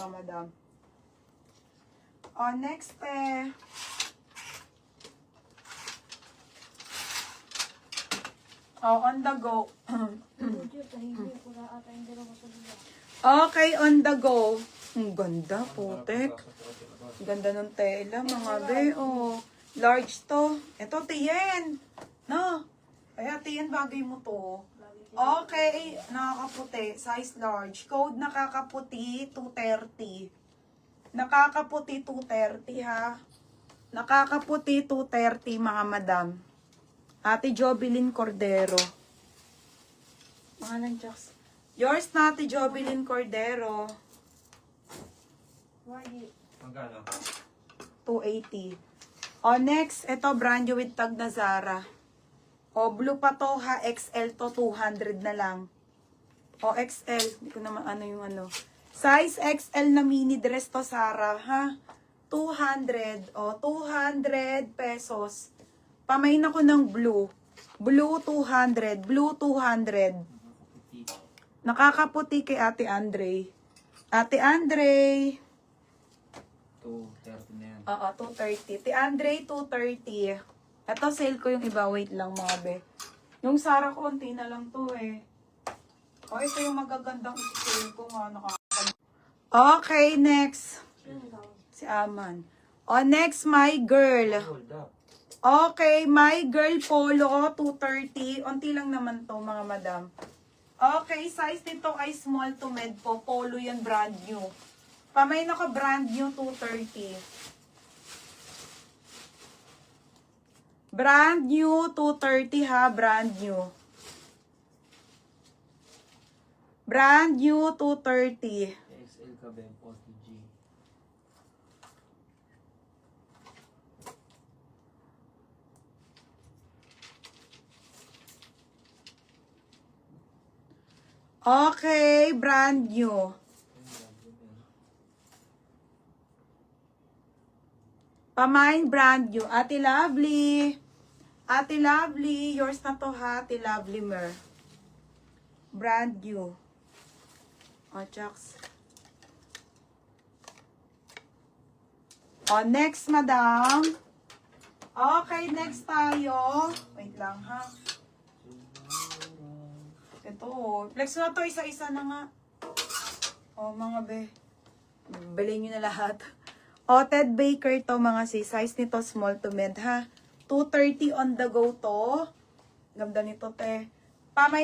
madam. O, next eh. O, on the go. Okay, on the go. Ang ganda, putek. Ganda ng tela, mga be. O, large to. Ito, tiyen. No. Kaya tiyen, bagay mo to. Okay, nakakaputi. Size large. Code nakakaputi, 230. Nakakaputi, 230 ha. Nakakaputi, 230 mga madam. Ate Jobilin Cordero. Pangalan, Jax. Yours na, Ate Jobilin Cordero. Magkano? 280. O, next, ito brand new with tag na Zara. O, blue pa to ha, XL to, 200 na lang. O, XL, hindi ko naman ano yung ano. Size XL na mini dress to, Zara, ha? 200, o, 200 pesos. Pamain ako ng blue. Blue 200, blue 200. Nakakaputi kay Ate Andre. Ate Andre. 230 na yan. Oo, 230. Ate Andre, 230. Ito, sale ko yung iba. Wait lang, mga be. Yung Zara, konti na lang to eh. O, ito yung magagandang sale ko nga. Okay, next. Si Aman. O, next, my girl. Hold up. Okay, my girl polo, 230. Unti lang naman to, mga madam. Okay, size nito ay small to med po. Polo yan, brand new. Pamay na ko brand new, 230. Brand new, 230 ha, brand new. Brand new, 230. XL ka ba yung 40G? Okay, brand new. Pamain brand new. Ate Lovely. Ate Lovely, yours na to ha, Ate Lovely Mer. Brand new. O, Chucks. O, next, madam. Okay, next tayo. Wait lang ha. Ito, flex na to, isa-isa na nga. O, mga be. Bilhin nyo na lahat. O, Ted Baker to, mga sis. Size nito, small to mid, ha. 230 on the go to. Ganda nito, te. Pamay